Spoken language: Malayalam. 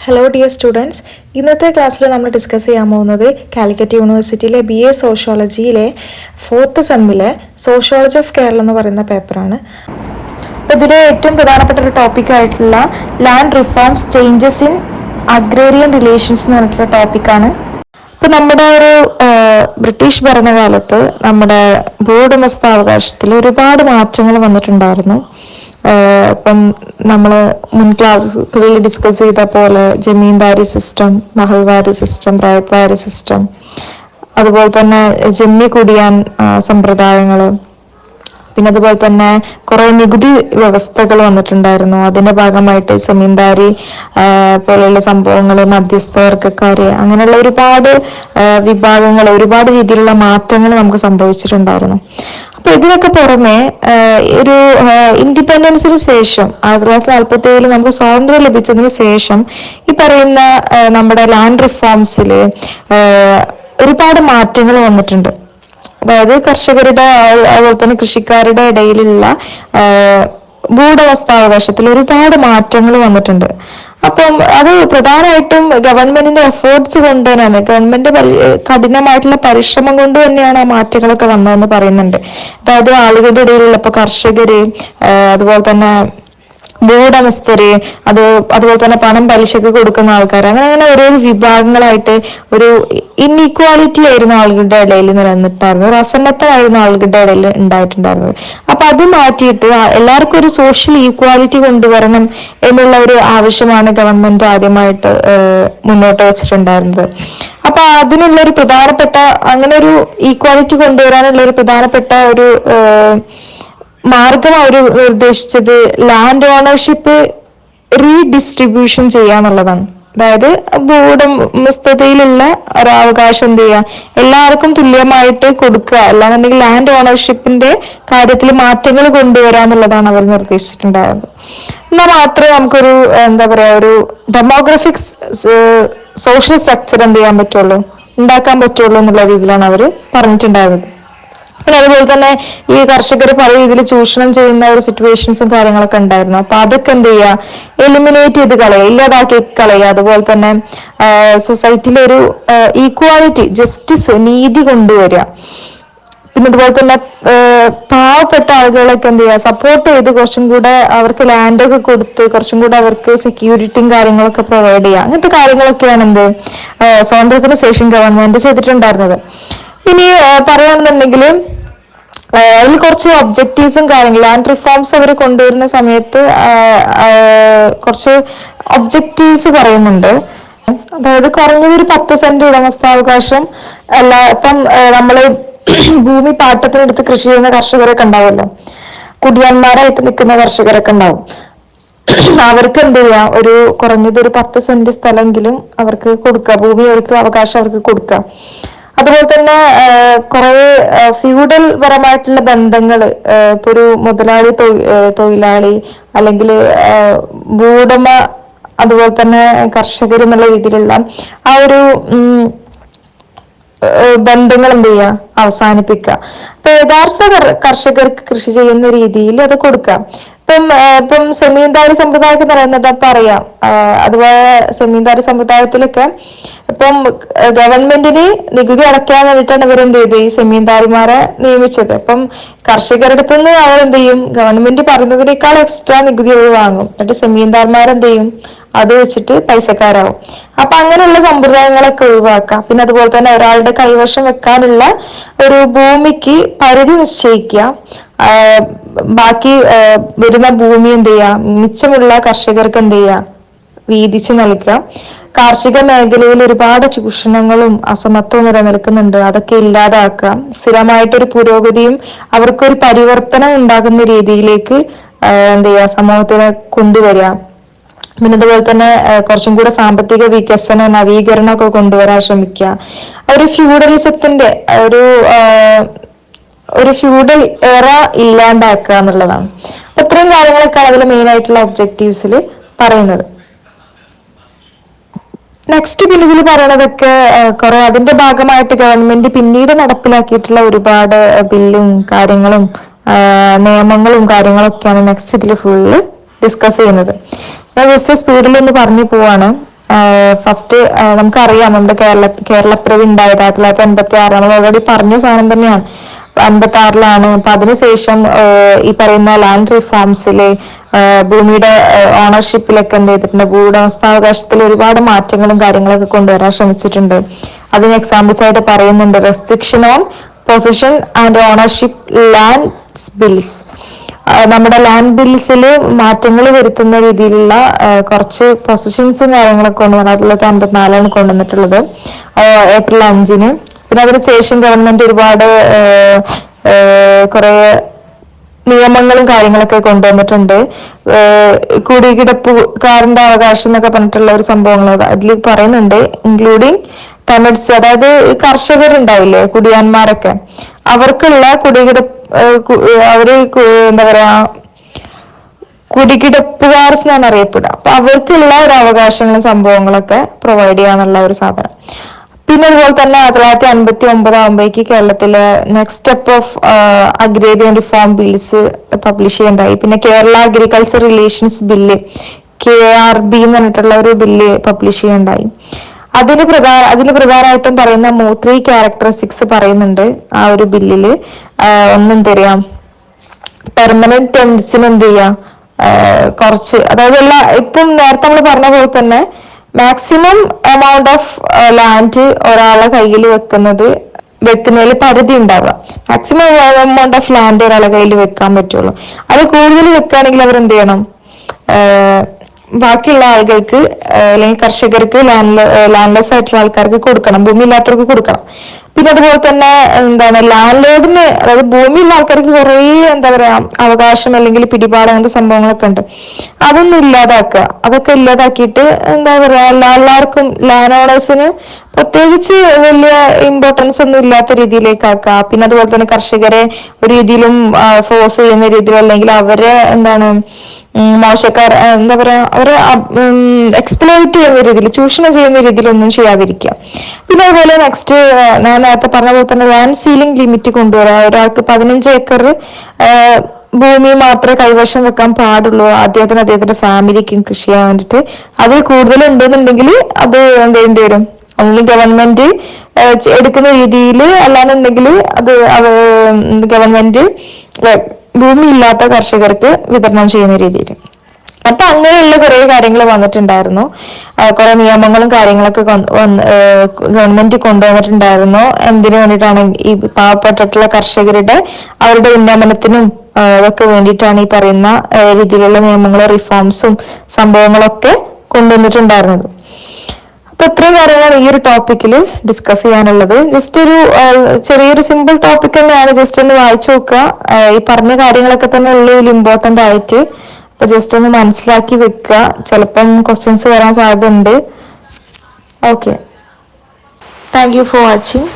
ഹലോ ഡിയർ സ്റ്റുഡൻസ്, ഇന്നത്തെ ക്ലാസ്സിൽ നമ്മൾ ഡിസ്കസ് ചെയ്യാൻ പോകുന്നത് കാലിക്കറ്റ് യൂണിവേഴ്സിറ്റിയിലെ BA സോഷ്യോളജിയിലെ 4th സെമ്മിലെ സോഷ്യോളജി ഓഫ് കേരള എന്ന് പറയുന്ന പേപ്പറാണ്. അപ്പോൾ ഇതിലെ ഏറ്റവും പ്രധാനപ്പെട്ട ഒരു ടോപ്പിക്കായിട്ടുള്ള land reforms changes in agrarian relations എന്ന് പറഞ്ഞിട്ടുള്ള ടോപ്പിക്കാണ്. ഇപ്പോൾ നമ്മുടെ ഒരു ബ്രിട്ടീഷ് ഭരണകാലത്ത് നമ്മുടെ ഭൂവുടമസ്ഥാവകാശത്തിൽ ഒരുപാട് മാറ്റങ്ങൾ വന്നിട്ടുണ്ടായിരുന്നു. ഇപ്പം നമ്മൾ മുൻ ക്ലാസ്സുകളിൽ ഡിസ്കസ് ചെയ്ത പോലെ zamindari system, Mahalwari system, ryotwari system, അതുപോലെ തന്നെ ജമ്മി കുടിയാൻ സമ്പ്രദായങ്ങൾ, പിന്നെ അതുപോലെ തന്നെ കുറെ നികുതി വ്യവസ്ഥകൾ വന്നിട്ടുണ്ടായിരുന്നു. അതിന്റെ ഭാഗമായിട്ട് സമീന്ദാരി പോലെയുള്ള സംഭവങ്ങൾ, മധ്യസ്ഥവർഗക്കാര്, അങ്ങനെയുള്ള ഒരുപാട് വിഭാഗങ്ങൾ, ഒരുപാട് രീതിയിലുള്ള മാറ്റങ്ങൾ നമുക്ക് സംഭവിച്ചിട്ടുണ്ടായിരുന്നു. അപ്പൊ ഇതിനൊക്കെ പുറമെ ഒരു ഇൻഡിപെൻഡൻസിന് ശേഷം 1947 നമുക്ക് സ്വാതന്ത്ര്യം ലഭിച്ചതിന് ശേഷം ഈ പറയുന്ന നമ്മുടെ ലാൻഡ് റിഫോംസിൽ ഒരുപാട് മാറ്റങ്ങൾ വന്നിട്ടുണ്ട്. അതായത് കർഷകരുടെ അതുപോലെ തന്നെ കൃഷിക്കാരുടെ ഇടയിലുള്ള ഭൂവുടമസ്ഥാവകാശത്തിൽ ഒരുപാട് മാറ്റങ്ങൾ വന്നിട്ടുണ്ട്. അപ്പം അത് പ്രധാനമായിട്ടും ഗവൺമെന്റിന്റെ എഫേർട്സ് കൊണ്ട് തന്നെയാണ്, ഗവൺമെന്റ് കഠിനമായിട്ടുള്ള പരിശ്രമം കൊണ്ട് തന്നെയാണ് ആ മാറ്റങ്ങളൊക്കെ വന്നതെന്ന് പറയുന്നുണ്ട്. അതായത് ആളുകളുടെ ഇടയിലുള്ള ഇപ്പൊ കർഷകര്, അതുപോലെ തന്നെ ഭൂവുടമസ്ഥര്, അതുപോലെ തന്നെ പണം പലിശക്ക് കൊടുക്കുന്ന ആൾക്കാർ, അങ്ങനെ ഓരോ വിഭാഗങ്ങളായിട്ട് ഒരു ഇൻഇക്വാലിറ്റി ആയിരുന്നു ആളുകളുടെ ഇടയിൽ നിലനിന്നിട്ടായിരുന്നു, ഒരു അസമത്വമായിരുന്നു ആളുകളുടെ ഇടയിൽ ഉണ്ടായിട്ടുണ്ടായിരുന്നത്. അപ്പൊ അത് മാറ്റിയിട്ട് എല്ലാവർക്കും ഒരു സോഷ്യൽ ഈക്വാലിറ്റി കൊണ്ടുവരണം എന്നുള്ള ഒരു ആവശ്യമാണ് ഗവൺമെന്റ് ആദ്യമായിട്ട് മുന്നോട്ട് വെച്ചിട്ടുണ്ടായിരുന്നത്. അപ്പൊ അതിനുള്ള ഒരു പ്രധാനപ്പെട്ട, അങ്ങനെ ഒരു ഈക്വാലിറ്റി കൊണ്ടുവരാനുള്ള ഒരു പ്രധാനപ്പെട്ട ഒരു മാർഗം അവർ നിർദ്ദേശിച്ചത് ലാൻഡ് ഓണർഷിപ്പ് റീഡിസ്ട്രിബ്യൂഷൻ ചെയ്യാന്നുള്ളതാണ്. അതായത് ഭൂവുടമസ്ഥതയിലുള്ള ഒരവകാശം എന്ത് ചെയ്യുക, എല്ലാവർക്കും തുല്യമായിട്ട് കൊടുക്കുക, അല്ലാന്നുണ്ടെങ്കിൽ ലാൻഡ് ഓണർഷിപ്പിന്റെ കാര്യത്തിൽ മാറ്റങ്ങൾ കൊണ്ടുവരാന്നുള്ളതാണ് അവർ നിർദ്ദേശിച്ചിട്ടുണ്ടായിരുന്നത്. എന്നാൽ മാത്രമേ നമുക്കൊരു എന്താ പറയാ, ഒരു ഡെമോഗ്രഫിക് സോഷ്യൽ സ്ട്രക്ചർ എന്ത് ചെയ്യാൻ പറ്റുള്ളൂ, ഉണ്ടാക്കാൻ പറ്റുള്ളൂ എന്നുള്ള രീതിയിലാണ് അവർ പറഞ്ഞിട്ടുണ്ടായിരുന്നത്. പിന്നെ അതുപോലെ തന്നെ ഈ കർഷകർ പല രീതിയിൽ ചൂഷണം ചെയ്യുന്ന ഒരു സിറ്റുവേഷൻസും കാര്യങ്ങളൊക്കെ ഉണ്ടായിരുന്നു. അപ്പൊ അതൊക്കെ എന്ത് ചെയ്യുക, എലിമിനേറ്റ് ചെയ്ത് കളയുക, ഇല്ലാതാക്കി കളയുക. അതുപോലെ തന്നെ സൊസൈറ്റിയിൽ ഒരു ഈക്വാലിറ്റി, ജസ്റ്റിസ്, നീതി കൊണ്ടുവരിക. പിന്നെ അതുപോലെ തന്നെ പാവപ്പെട്ട ആളുകളൊക്കെ എന്ത് ചെയ്യുക, സപ്പോർട്ട് ചെയ്ത് കുറച്ചും കൂടെ അവർക്ക് ലാൻഡൊക്കെ കൊടുത്ത് കുറച്ചും കൂടെ അവർക്ക് സെക്യൂരിറ്റിയും കാര്യങ്ങളൊക്കെ പ്രൊവൈഡ് ചെയ്യുക. അങ്ങനത്തെ കാര്യങ്ങളൊക്കെയാണ് എന്ത് സ്വാതന്ത്ര്യത്തിന് ശേഷം ഗവൺമെന്റ് ചെയ്തിട്ടുണ്ടായിരുന്നത്. ഇനി പറയുകയാണെന്നുണ്ടെങ്കിൽ അതിൽ കുറച്ച് ഒബ്ജക്റ്റീവ്സും കാര്യങ്ങളും ലാൻഡ് റിഫോംസ് അവർ കൊണ്ടുവരുന്ന സമയത്ത് കുറച്ച് ഒബ്ജക്റ്റീവ്സ് പറയുന്നുണ്ട്. അതായത് കുറഞ്ഞത് ഒരു 10 സെന്റ് ഉടമസ്ഥാവകാശം അല്ല. ഇപ്പം നമ്മള് ഭൂമി പാട്ടത്തിനെടുത്ത് കൃഷി ചെയ്യുന്ന കർഷകരൊക്കെ ഉണ്ടാവുമല്ലോ, കുടിയാന്മാരായിട്ട് നിൽക്കുന്ന കർഷകരൊക്കെ ഉണ്ടാവും. അവർക്ക് എന്ത് ചെയ്യാം, ഒരു കുറഞ്ഞത് ഒരു 10 സെന്റ് സ്ഥലമെങ്കിലും അവർക്ക് കൊടുക്കുക, ഭൂമി അവർക്ക് അവകാശം അവർക്ക് കൊടുക്കുക. അതുപോലെ തന്നെ കുറെ ഫ്യൂഡൽ പരമായിട്ടുള്ള ബന്ധങ്ങൾ, ഇപ്പൊ ഒരു മുതലാളി തൊഴിലാളി അല്ലെങ്കിൽ ഭൂവുടമ അതുപോലെ തന്നെ കർഷകർ എന്നുള്ള രീതിയിലുള്ള ആ ഒരു ബന്ധങ്ങൾ എന്ത് ചെയ്യുക, അവസാനിപ്പിക്കുക. അപ്പൊ യഥാർത്ഥ കർഷകർക്ക് കൃഷി ചെയ്യുന്ന രീതിയിൽ അത് കൊടുക്കാം. ഇപ്പം സെമീന്ദാരി സമ്പ്രദായം പറയുന്നത് പറയാം. അതുപോലെ സെമീന്ദാരി സമ്പ്രദായത്തിലൊക്കെ ഇപ്പം ഗവൺമെന്റിന് നികുതി അടയ്ക്കാൻ വേണ്ടിയിട്ടാണ് ഇവരെന്ത് ചെയ്ത് ഈ സെമീന്ദാരിമാരെ നിയമിച്ചത്. അപ്പം കർഷകരുടെ അടുത്തുനിന്ന് അവർ എന്ത് ചെയ്യും, ഗവൺമെന്റ് പറയുന്നതിനേക്കാൾ എക്സ്ട്രാ നികുതി അവർ വാങ്ങും. എന്നിട്ട് സെമീന്ദാർമാരെന്ത് ചെയ്യും, അത് വെച്ചിട്ട് പൈസക്കാരാവും. അപ്പൊ അങ്ങനെയുള്ള സമ്പ്രദായങ്ങളൊക്കെ ഒഴിവാക്കാം. പിന്നെ അതുപോലെ തന്നെ ഒരാളുടെ കൈവശം വെക്കാനുള്ള ഒരു ഭൂമിക്ക് പരിധി നിശ്ചയിക്കുക. ബാക്കി വരുന്ന ഭൂമി എന്ത് ചെയ്യുക, മിച്ചമുള്ള കർഷകർക്ക് എന്ത് ചെയ്യുക, വീതിച്ച് നൽകുക. കാർഷിക മേഖലയിൽ ഒരുപാട് ചൂഷണങ്ങളും അസമത്വവും നിലനിൽക്കുന്നുണ്ട്, അതൊക്കെ ഇല്ലാതാക്കുക. സ്ഥിരമായിട്ടൊരു പുരോഗതിയും അവർക്കൊരു പരിവർത്തനം ഉണ്ടാകുന്ന രീതിയിലേക്ക് എന്ത് ചെയ്യുക, സമൂഹത്തിനെ കൊണ്ടുവരിക. പിന്നെ അതുപോലെ തന്നെ കുറച്ചും കൂടെ സാമ്പത്തിക വികസനം, നവീകരണം ഒക്കെ കൊണ്ടുവരാൻ ശ്രമിക്കുക. ഒരു ഫ്യൂഡലിസത്തിന്റെ ഒരു ഫ്യൂഡൽ എറ ഇല്ലാണ്ടാക്കുക എന്നുള്ളതാണ്. അപ്പൊ ഇത്രയും കാര്യങ്ങളൊക്കെയാണ് അതിൽ മെയിൻ ആയിട്ടുള്ള ഒബ്ജക്റ്റീവ്സിൽ പറയുന്നത്. നെക്സ്റ്റ് ബില്ലിൽ പറയണതൊക്കെ കുറെ അതിന്റെ ഭാഗമായിട്ട് ഗവൺമെന്റ് പിന്നീട് നടപ്പിലാക്കിയിട്ടുള്ള ഒരുപാട് ബില്ലും കാര്യങ്ങളും നിയമങ്ങളും കാര്യങ്ങളൊക്കെയാണ് നെക്സ്റ്റ് ഇതിൽ ഫുള്ള് ഡിസ്കസ് ചെയ്യുന്നത്. ഞാൻ ജസ്റ്റ് സ്പീഡിൽ ഒന്ന് പറഞ്ഞു പോവാണ്. ഫസ്റ്റ് നമുക്കറിയാം നമ്മുടെ കേരളപ്പിറവി ഉണ്ടായത് 1986 നമ്മൾ ഓൾറെഡി പറഞ്ഞ സാധനം തന്നെയാണ്. 1986 അപ്പൊ അതിനുശേഷം ഈ പറയുന്ന ലാൻഡ് റിഫോംസില് ഭൂമിയുടെ ഓണർഷിപ്പിലൊക്കെ എന്ത് ചെയ്തിട്ടുണ്ട്, ഭൂവുടമസ്ഥാവകാശത്തിൽ ഒരുപാട് മാറ്റങ്ങളും കാര്യങ്ങളൊക്കെ കൊണ്ടുവരാൻ ശ്രമിച്ചിട്ടുണ്ട്. അതിന് എക്സാമ്പിൾസ് ആയിട്ട് പറയുന്നുണ്ട് restriction on position and ownership land bills. നമ്മുടെ ലാൻഡ് ബിൽസിൽ മാറ്റങ്ങൾ വരുത്തുന്ന രീതിയിലുള്ള കുറച്ച് പൊസിഷൻസും കാര്യങ്ങളൊക്കെ കൊണ്ടുവന്നത് 1954 കൊണ്ടുവന്നിട്ടുള്ളത്, ഏപ്രിൽ 5-ന്. പിന്നെ അതിനുശേഷം ഗവൺമെന്റ് ഒരുപാട് കുറെ നിയമങ്ങളും കാര്യങ്ങളൊക്കെ കൊണ്ടുവന്നിട്ടുണ്ട്. കുടികിടപ്പുകാരന്റെ അവകാശം എന്നൊക്കെ പറഞ്ഞിട്ടുള്ള ഒരു സംഭവങ്ങൾ അതിൽ പറയുന്നുണ്ട്. ഇൻക്ലൂഡിങ് ടെനറ്റ്സ്, അതായത് കർഷകരുണ്ടാവില്ലേ, കുടിയാന്മാരൊക്കെ, അവർക്കുള്ള അവര് എന്താ പറയാ കുടികിടപ്പുകാർ എന്നാണ് അറിയപ്പെടുക. അപ്പൊ അവർക്കുള്ള ഒരു അവകാശങ്ങളും സംഭവങ്ങളൊക്കെ പ്രൊവൈഡ് ചെയ്യാന്നുള്ള ഒരു സാധനം. പിന്നെ അതുപോലെ തന്നെ 1959 ആകുമ്പോഴേക്ക് കേരളത്തിലെ next step of agrarian reform bills publish ചെയ്യണ്ടായി. പിന്നെ Kerala agriculture relations bill KRB എന്ന് പറഞ്ഞിട്ടുള്ള ഒരു ബില്ല് പബ്ലിഷ് ചെയ്യണ്ടായി. അതിന് പ്രധാനമായിട്ടും പറയുന്ന 3 ക്യാരക്ടറിസ്റ്റിക്സ് പറയുന്നുണ്ട് ആ ഒരു ബില്ലില്. ഒന്നെന്ത് പറയാം, പെർമനന്റ് ടെനൻസിന് എന്ത് ചെയ്യാം, കുറച്ച്, അതായത് ഇപ്പം നേരത്തെ നമ്മൾ പറഞ്ഞ പോലെ തന്നെ മാക്സിമം എമൗണ്ട് ഓഫ് ലാൻഡ് ഒരാളെ കയ്യിൽ വെക്കുന്നതിൽ പരിധി ഉണ്ടാവുക. മാക്സിമം എമൗണ്ട് ഓഫ് ലാൻഡ് ഒരാളെ കയ്യിൽ വെക്കാൻ പറ്റുള്ളൂ. അത് കൂടുതൽ വെക്കുകയാണെങ്കിൽ അവർ എന്ത് ചെയ്യണം, ബാക്കിയുള്ള ആളുകൾക്ക് അല്ലെങ്കിൽ കർഷകർക്ക്, ലാൻഡ്ലെസ് ആയിട്ടുള്ള ആൾക്കാർക്ക് കൊടുക്കണം, ഭൂമി ഇല്ലാത്തവർക്ക് കൊടുക്കണം. പിന്നെ അതുപോലെ തന്നെ എന്താണ്, ലാൻഡ് ലോഡിന്, അതായത് ഭൂമിയുള്ള ആൾക്കാർക്ക് കുറേ എന്താ പറയാ അവകാശം അല്ലെങ്കിൽ പിടിപാട് അങ്ങനത്തെ സംഭവങ്ങളൊക്കെ ഉണ്ട്. അതൊന്നും ഇല്ലാതാക്കുക. അതൊക്കെ ഇല്ലാതാക്കിയിട്ട് എന്താ പറയാ എല്ലാവർക്കും, ലാൻഡ് ഓണേഴ്സിന് പ്രത്യേകിച്ച് വലിയ ഇമ്പോർട്ടൻസ് ഒന്നും ഇല്ലാത്ത രീതിയിലേക്ക് ആക്കുക. പിന്നെ അതുപോലെ തന്നെ കർഷകരെ ഒരു രീതിയിലും ഫോഴ്സ് ചെയ്യുന്ന രീതിയിൽ, അല്ലെങ്കിൽ അവരെ എന്താണ് മോശക്കാർ എന്താ പറയാ അവരെ എക്സ്പ്ലോയിറ്റ് ചെയ്യുന്ന രീതിയിൽ, ചൂഷണം ചെയ്യുന്ന രീതിയിൽ ഒന്നും ചെയ്യാതിരിക്കുക. പിന്നെ അതുപോലെ നെക്സ്റ്റ് ഞാൻ നേരത്തെ പറഞ്ഞ പോലെ തന്നെ ലാൻഡ് സീലിംഗ് ലിമിറ്റ് കൊണ്ടുവരാം. ഒരാൾക്ക് 15 ഏക്കർ ഭൂമി മാത്രമേ കൈവശം വെക്കാൻ പാടുള്ളൂ, അദ്ദേഹത്തിന്റെ ഫാമിലിക്കും കൃഷി ചെയ്യാൻ വേണ്ടിയിട്ട്. അതിൽ കൂടുതൽ ഉണ്ടെന്നുണ്ടെങ്കിൽ അത് എന്ത് ചെയ്യേണ്ടി വരും, ഒന്നുകിൽ ഗവൺമെന്റ് എടുക്കുന്ന രീതിയിൽ, അല്ലാന്നുണ്ടെങ്കിൽ അത് ഗവൺമെന്റ് ഭൂമി ഇല്ലാത്ത കർഷകർക്ക് വിതരണം ചെയ്യുന്ന രീതിയിൽ. അപ്പൊ അങ്ങനെയുള്ള കുറെ കാര്യങ്ങൾ വന്നിട്ടുണ്ടായിരുന്നു. കുറെ നിയമങ്ങളും കാര്യങ്ങളൊക്കെ ഗവൺമെന്റ് കൊണ്ടുവന്നിട്ടുണ്ടായിരുന്നു. എന്തിനു വേണ്ടിയിട്ടാണ്, ഈ പാവപ്പെട്ടിട്ടുള്ള കർഷകരുടെ അവരുടെ ഉന്നമനത്തിനും അതൊക്കെ വേണ്ടിയിട്ടാണ് ഈ പറയുന്ന രീതിയിലുള്ള നിയമങ്ങളും റിഫോംസും സംഭവങ്ങളൊക്കെ കൊണ്ടുവന്നിട്ടുണ്ടായിരുന്നത്. അപ്പൊ ഇത്രയും കാര്യങ്ങളാണ് ഈ ഒരു ടോപ്പിക്കിൽ ഡിസ്കസ് ചെയ്യാനുള്ളത്. ജസ്റ്റ് ഒരു ചെറിയൊരു സിമ്പിൾ ടോപ്പിക് തന്നെയാണ്, ജസ്റ്റ് ഒന്ന് വായിച്ചു നോക്കുക. ഈ പറഞ്ഞ കാര്യങ്ങളൊക്കെ തന്നെ ഉള്ളൂ ഇതിൽ ഇമ്പോർട്ടന്റ് ആയിട്ട്. അപ്പൊ ജസ്റ്റ് ഒന്ന് മനസ്സിലാക്കി വെക്കുക, ചിലപ്പം ക്വസ്റ്റ്യൻസ് വരാൻ സാധ്യതയുണ്ട്. Okay, thank you for watching.